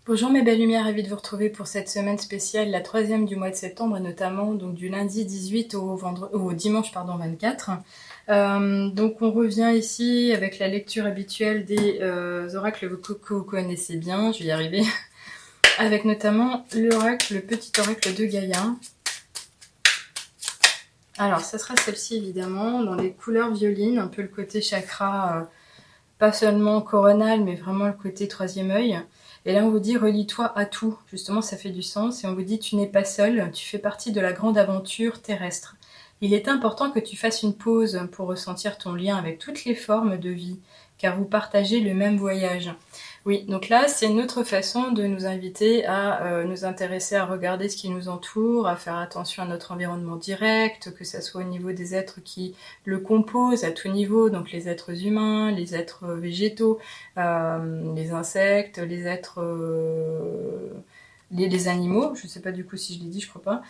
Bonjour mes belles lumières, ravie de vous retrouver pour cette semaine spéciale, la troisième du mois de septembre et notamment donc du lundi 18 au dimanche 24. Donc on revient ici avec la lecture habituelle des oracles que vous connaissez bien, je vais y arriver, avec notamment le petit oracle de Gaïa. Alors ça sera celle-ci évidemment, dans les couleurs violines, un peu le côté chakra, pas seulement coronal mais vraiment le côté troisième œil. Et là, on vous dit, relie-toi à tout. Justement, ça fait du sens. Et on vous dit, tu n'es pas seul, tu fais partie de la grande aventure terrestre. Il est important que tu fasses une pause pour ressentir ton lien avec toutes les formes de vie, car vous partagez le même voyage. Oui, donc là, c'est une autre façon de nous inviter à nous intéresser à regarder ce qui nous entoure, à faire attention à notre environnement direct, que ce soit au niveau des êtres qui le composent, à tout niveau, donc les êtres humains, les êtres végétaux, les insectes, les êtres... les animaux, je ne sais pas du coup si je l'ai dit, je crois pas.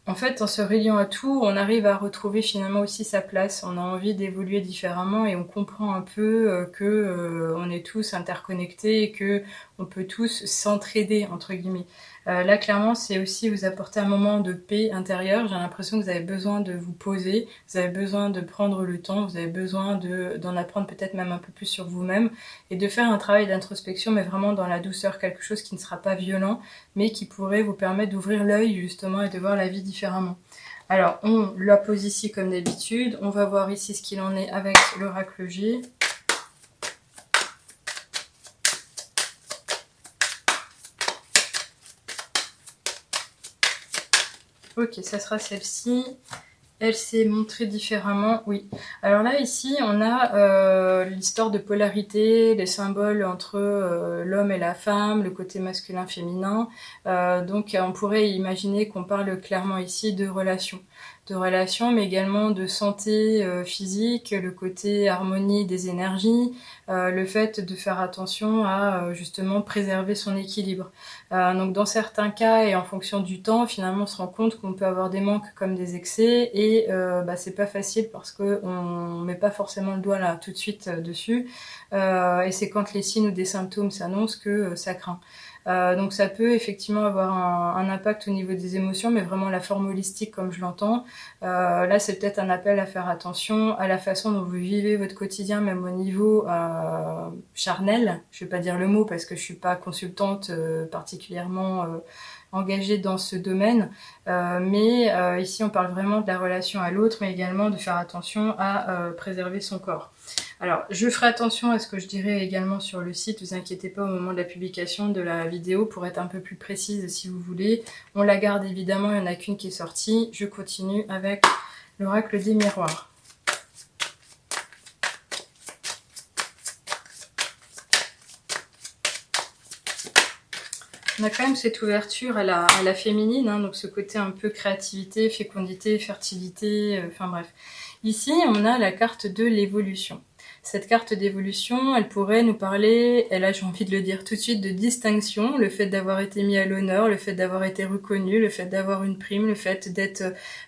En fait, en se reliant à tout, on arrive à retrouver finalement aussi sa place. On a envie d'évoluer différemment et on comprend un peu que on est tous interconnectés et que on peut tous s'entraider entre guillemets. Là, clairement, c'est aussi vous apporter un moment de paix intérieure. J'ai l'impression que vous avez besoin de vous poser, vous avez besoin de prendre le temps, vous avez besoin d'en apprendre peut-être même un peu plus sur vous-même et de faire un travail d'introspection, mais vraiment dans la douceur, quelque chose qui ne sera pas violent, mais qui pourrait vous permettre d'ouvrir l'œil justement et de voir la vie différemment. Alors, on la pose ici comme d'habitude. On va voir ici ce qu'il en est avec l'oracle G. Ok, ça sera celle-ci. Elle s'est montrée différemment, oui. Alors là, ici, on a l'histoire de polarité, les symboles entre l'homme et la femme, le côté masculin-féminin. Donc, on pourrait imaginer qu'on parle clairement ici de relations. De relations, mais également de santé physique, le côté harmonie des énergies, le fait de faire attention à justement préserver son équilibre. Donc dans certains cas et en fonction du temps, finalement on se rend compte qu'on peut avoir des manques comme des excès et c'est pas facile parce qu'on met pas forcément le doigt là tout de suite dessus et c'est quand les signes ou des symptômes s'annoncent que ça craint. Donc ça peut effectivement avoir un impact au niveau des émotions, mais vraiment la forme holistique comme je l'entends. Là c'est peut-être un appel à faire attention à la façon dont vous vivez votre quotidien, même au niveau charnel. Je vais pas dire le mot parce que je suis pas consultante particulièrement engagée dans ce domaine, mais ici on parle vraiment de la relation à l'autre, mais également de faire attention à préserver son corps. Alors, je ferai attention à ce que je dirai également sur le site, vous inquiétez pas au moment de la publication de la vidéo pour être un peu plus précise si vous voulez. On la garde évidemment, il n'y en a qu'une qui est sortie. Je continue avec l'oracle des miroirs. On a quand même cette ouverture à la féminine, hein, donc ce côté un peu créativité, fécondité, fertilité, enfin bref. Ici, on a la carte de l'évolution. Cette carte d'évolution, elle pourrait nous parler, et là j'ai envie de le dire tout de suite, de distinction, le fait d'avoir été mis à l'honneur, le fait d'avoir été reconnu, le fait d'avoir une prime, le fait d'être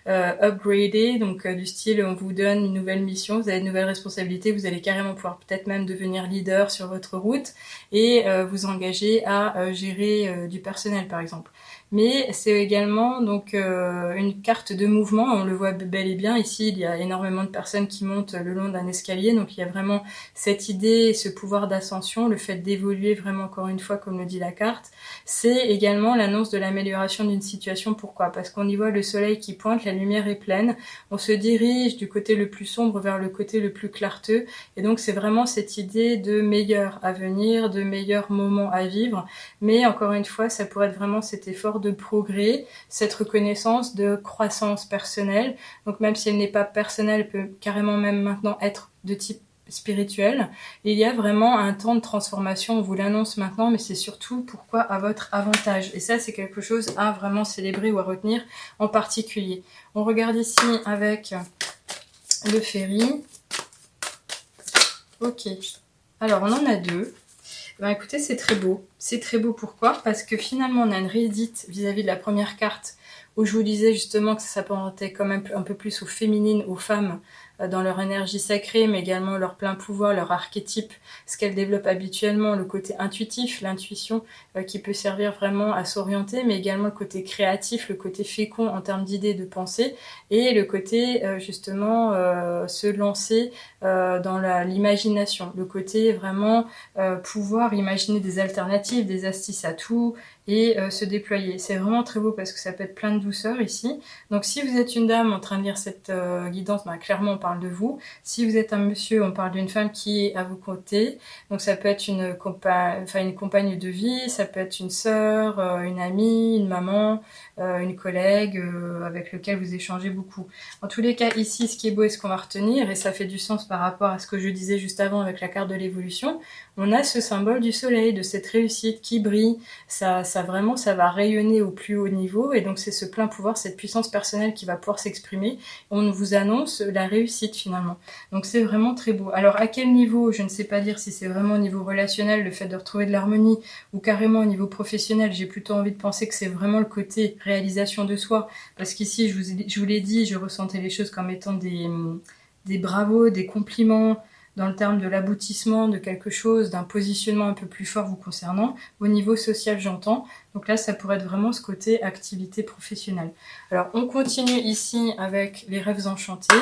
upgradé, donc du style on vous donne une nouvelle mission, vous avez de nouvelles responsabilités, vous allez carrément pouvoir peut-être même devenir leader sur votre route et vous engager à gérer du personnel par exemple. Mais c'est également donc une carte de mouvement, on le voit bel et bien ici, il y a énormément de personnes qui montent le long d'un escalier, donc il y a vraiment cette idée, ce pouvoir d'ascension, le fait d'évoluer vraiment encore une fois comme le dit la carte. C'est également l'annonce de l'amélioration d'une situation, pourquoi? Parce qu'on y voit le soleil qui pointe, la lumière est pleine, on se dirige du côté le plus sombre vers le côté le plus clarteux, et donc c'est vraiment cette idée de meilleur à venir, de meilleurs moments à vivre, mais encore une fois ça pourrait être vraiment cet effort de progrès, cette reconnaissance de croissance personnelle. Donc même si elle n'est pas personnelle, elle peut carrément même maintenant être de type spirituel. Il y a vraiment un temps de transformation, on vous l'annonce maintenant, mais c'est surtout pourquoi à votre avantage. Et ça, c'est quelque chose à vraiment célébrer ou à retenir en particulier. On regarde ici avec le ferry. Ok. Alors, on en a deux. Ben écoutez, c'est très beau. C'est très beau, pourquoi? Parce que finalement, on a une réédite vis-à-vis de la première carte, où je vous disais justement que ça s'apparentait quand même un peu plus aux féminines, aux femmes, dans leur énergie sacrée, mais également leur plein pouvoir, leur archétype, ce qu'elles développent habituellement, le côté intuitif, l'intuition, qui peut servir vraiment à s'orienter, mais également le côté créatif, le côté fécond en termes d'idées, de pensée, et le côté justement se lancer dans l'imagination, le côté vraiment pouvoir imaginer des alternatives, des astuces à tout, et se déployer. C'est vraiment très beau parce que ça peut être plein de douceur ici. Donc si vous êtes une dame en train de lire cette guidance, ben, clairement on parle de vous. Si vous êtes un monsieur, on parle d'une femme qui est à vos côtés. Donc ça peut être une compagne de vie, ça peut être une sœur, une amie, une maman, une collègue avec lequel vous échangez beaucoup. En tous les cas, ici, ce qui est beau et ce qu'on va retenir, et ça fait du sens par rapport à ce que je disais juste avant avec la carte de l'évolution, on a ce symbole du soleil, de cette réussite qui brille. Ça vraiment, ça va rayonner au plus haut niveau, et donc c'est ce plein pouvoir, cette puissance personnelle qui va pouvoir s'exprimer. On vous annonce la réussite finalement. Donc c'est vraiment très beau. Alors à quel niveau, je ne sais pas dire si c'est vraiment au niveau relationnel, le fait de retrouver de l'harmonie, ou carrément au niveau professionnel. J'ai plutôt envie de penser que c'est vraiment le côté réalisation de soi, parce qu'ici, je vous l'ai dit, je ressentais les choses comme étant des bravos, des compliments, dans le terme de l'aboutissement de quelque chose, d'un positionnement un peu plus fort vous concernant. Au niveau social, j'entends. Donc là, ça pourrait être vraiment ce côté activité professionnelle. Alors, on continue ici avec les rêves enchantés.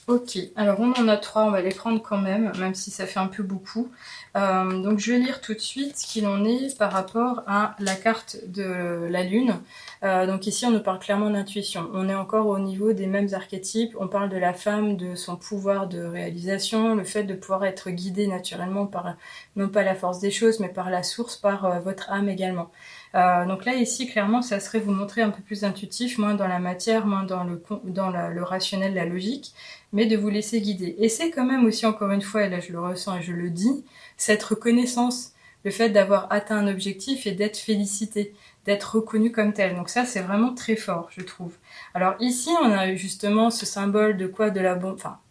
Ok, alors on en a 3, on va les prendre quand même si ça fait un peu beaucoup. Donc je vais lire tout de suite ce qu'il en est par rapport à la carte de la lune. Donc ici on nous parle clairement d'intuition. On est encore au niveau des mêmes archétypes. On parle de la femme, de son pouvoir de réalisation, le fait de pouvoir être guidée naturellement par, non pas la force des choses, mais par la source, par votre âme également. Donc là ici clairement ça serait vous montrer un peu plus intuitif, moins dans la matière, moins dans le rationnel, la logique, mais de vous laisser guider. Et c'est quand même aussi, encore une fois, et là je le ressens et je le dis, cette reconnaissance, le fait d'avoir atteint un objectif et d'être félicité, d'être reconnu comme tel. Donc ça, c'est vraiment très fort, je trouve. Alors ici, on a justement ce symbole de quoi? De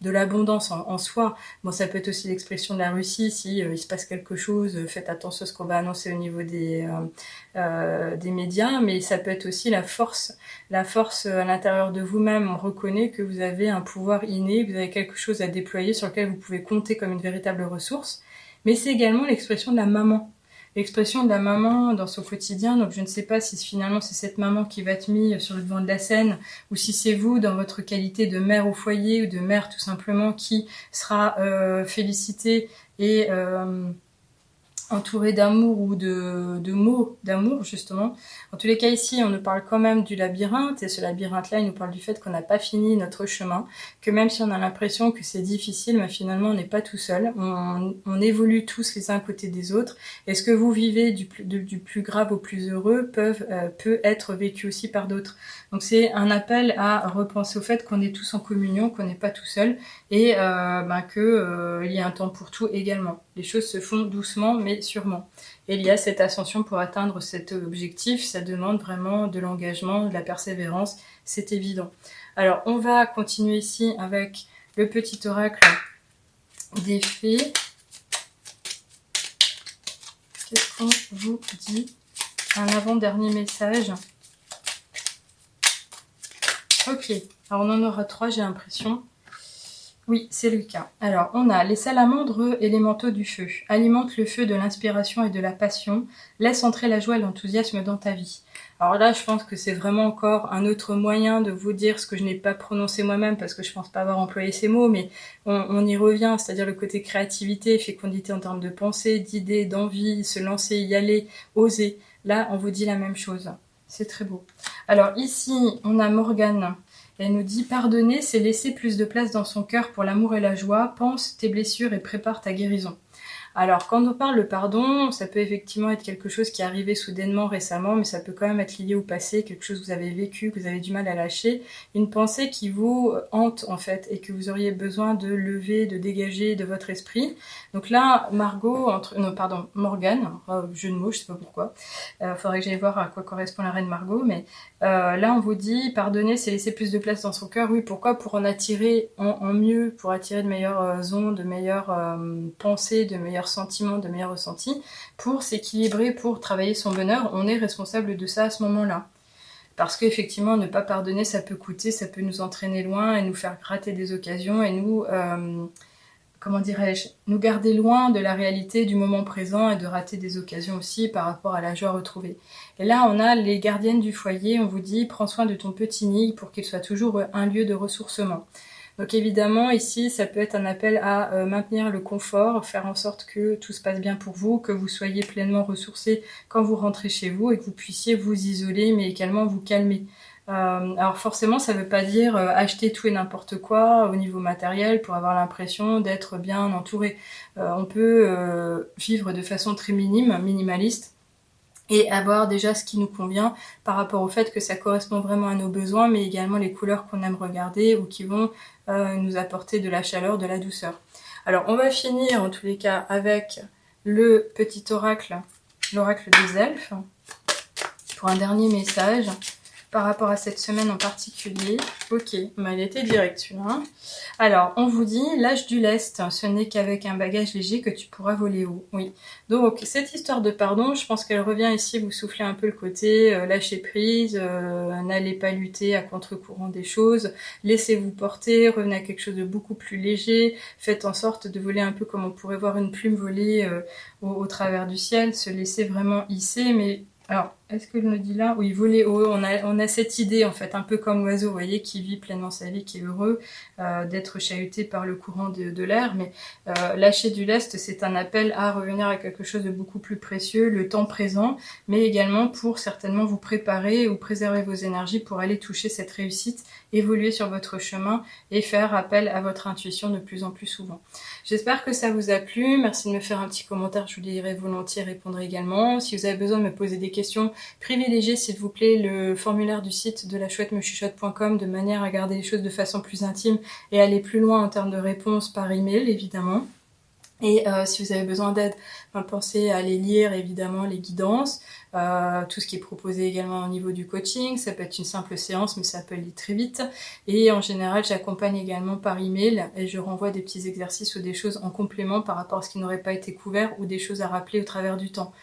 l'abondance en soi. Bon, ça peut être aussi l'expression de la Russie, si il se passe quelque chose, faites attention à ce qu'on va annoncer au niveau des médias, mais ça peut être aussi la force à l'intérieur de vous-même. On reconnaît que vous avez un pouvoir inné, vous avez quelque chose à déployer sur lequel vous pouvez compter comme une véritable ressource, mais c'est également l'expression de la maman. L'expression de la maman dans son quotidien, donc je ne sais pas si finalement c'est cette maman qui va être mise sur le devant de la scène, ou si c'est vous dans votre qualité de mère au foyer, ou de mère tout simplement, qui sera félicitée et entouré d'amour ou de mots d'amour justement. En tous les cas ici on nous parle quand même du labyrinthe, et ce labyrinthe là il nous parle du fait qu'on n'a pas fini notre chemin, que même si on a l'impression que c'est difficile, mais finalement on n'est pas tout seul, on évolue tous les uns à côté des autres, et ce que vous vivez du plus grave au plus heureux peut être vécu aussi par d'autres. Donc c'est un appel à repenser au fait qu'on est tous en communion, qu'on n'est pas tout seul, et il y a un temps pour tout également. Les choses se font doucement mais sûrement. Et il y a cette ascension pour atteindre cet objectif, ça demande vraiment de l'engagement, de la persévérance, c'est évident. Alors on va continuer ici avec le petit oracle des fées. Qu'est-ce qu'on vous dit? Un avant-dernier message. Ok, alors on en aura 3, j'ai l'impression. Oui, c'est le cas. Alors, on a les salamandres élémentaux du feu. Alimente le feu de l'inspiration et de la passion. Laisse entrer la joie et l'enthousiasme dans ta vie. Alors là, je pense que c'est vraiment encore un autre moyen de vous dire ce que je n'ai pas prononcé moi-même, parce que je pense pas avoir employé ces mots, mais on y revient, c'est-à-dire le côté créativité, fécondité en termes de pensée, d'idées, d'envie, se lancer, y aller, oser. Là, on vous dit la même chose. C'est très beau. Alors ici, on a Morgane. Elle nous dit « Pardonner, c'est laisser plus de place dans son cœur pour l'amour et la joie. Pense tes blessures et prépare ta guérison. » Alors, quand on parle de pardon, ça peut effectivement être quelque chose qui est arrivé soudainement, récemment, mais ça peut quand même être lié au passé, quelque chose que vous avez vécu, que vous avez du mal à lâcher, une pensée qui vous hante, en fait, et que vous auriez besoin de lever, de dégager de votre esprit. Donc là, Morgane, jeu de mots, je sais pas pourquoi, faudrait que j'aille voir à quoi correspond la reine Margot, mais là, on vous dit, pardonner, c'est laisser plus de place dans son cœur. Oui, pourquoi? Pour en attirer en mieux, pour attirer de meilleures ondes, de meilleures pensées, de meilleurs sentiments, de meilleurs ressentis, pour s'équilibrer, pour travailler son bonheur. On est responsable de ça à ce moment-là. Parce qu'effectivement, ne pas pardonner, ça peut coûter, ça peut nous entraîner loin et nous faire rater des occasions et nous, comment dirais-je, nous garder loin de la réalité du moment présent et de rater des occasions aussi par rapport à la joie retrouvée. Et là, on a les gardiennes du foyer, on vous dit, prends soin de ton petit nid pour qu'il soit toujours un lieu de ressourcement. Donc évidemment, ici, ça peut être un appel à maintenir le confort, faire en sorte que tout se passe bien pour vous, que vous soyez pleinement ressourcés quand vous rentrez chez vous et que vous puissiez vous isoler, mais également vous calmer. Alors forcément, ça ne veut pas dire acheter tout et n'importe quoi au niveau matériel pour avoir l'impression d'être bien entouré. On peut vivre de façon très minimaliste, et avoir déjà ce qui nous convient par rapport au fait que ça correspond vraiment à nos besoins, mais également les couleurs qu'on aime regarder ou qui vont nous apporter de la chaleur, de la douceur. Alors on va finir en tous les cas avec le petit oracle, l'oracle des elfes, pour un dernier message par rapport à cette semaine en particulier. Ok, elle était directe celui-là. Alors, on vous dit, l'âge du lest, ce n'est qu'avec un bagage léger que tu pourras voler haut. Oui. Donc, cette histoire de pardon, je pense qu'elle revient ici vous souffler un peu le côté lâcher prise, n'allez pas lutter à contre-courant des choses, laissez-vous porter, revenez à quelque chose de beaucoup plus léger, faites en sorte de voler un peu comme on pourrait voir une plume voler au travers du ciel, se laisser vraiment hisser, mais alors, est-ce que je me dis là? Oui, voler haut, on a cette idée en fait, un peu comme l'oiseau, vous voyez, qui vit pleinement sa vie, qui est heureux d'être chahuté par le courant de l'air, mais lâcher du lest, c'est un appel à revenir à quelque chose de beaucoup plus précieux, le temps présent, mais également pour certainement vous préparer ou préserver vos énergies pour aller toucher cette réussite, évoluer sur votre chemin et faire appel à votre intuition de plus en plus souvent. J'espère que ça vous a plu, merci de me faire un petit commentaire, je vous lirai volontiers, répondrai également. Si vous avez besoin de me poser des questions, privilégiez s'il vous plaît le formulaire du site de lachouettemechuchote.com de manière à garder les choses de façon plus intime et aller plus loin en termes de réponses par email évidemment. Et si vous avez besoin d'aide, pensez à aller lire évidemment les guidances, tout ce qui est proposé également au niveau du coaching, ça peut être une simple séance mais ça peut aller très vite. Et en général j'accompagne également par email et je renvoie des petits exercices ou des choses en complément par rapport à ce qui n'aurait pas été couvert ou des choses à rappeler au travers du temps.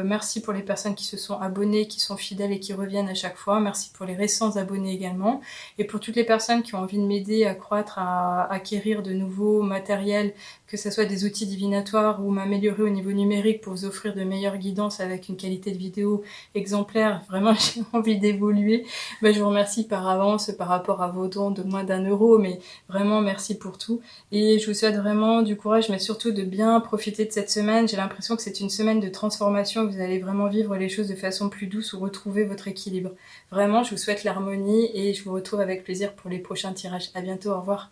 Merci pour les personnes qui se sont abonnées, qui sont fidèles et qui reviennent à chaque fois. Merci pour les récents abonnés également. Et pour toutes les personnes qui ont envie de m'aider à croître, à acquérir de nouveaux matériels, que ce soit des outils divinatoires ou m'améliorer au niveau numérique pour vous offrir de meilleures guidances avec une qualité de vidéo exemplaire. Vraiment, j'ai envie d'évoluer. Je vous remercie par avance par rapport à vos dons de moins d'1 €, mais vraiment merci pour tout. Et je vous souhaite vraiment du courage, mais surtout de bien profiter de cette semaine. J'ai l'impression que c'est une semaine de transformation, que vous allez vraiment vivre les choses de façon plus douce ou retrouver votre équilibre. Vraiment, je vous souhaite l'harmonie et je vous retrouve avec plaisir pour les prochains tirages. À bientôt, au revoir.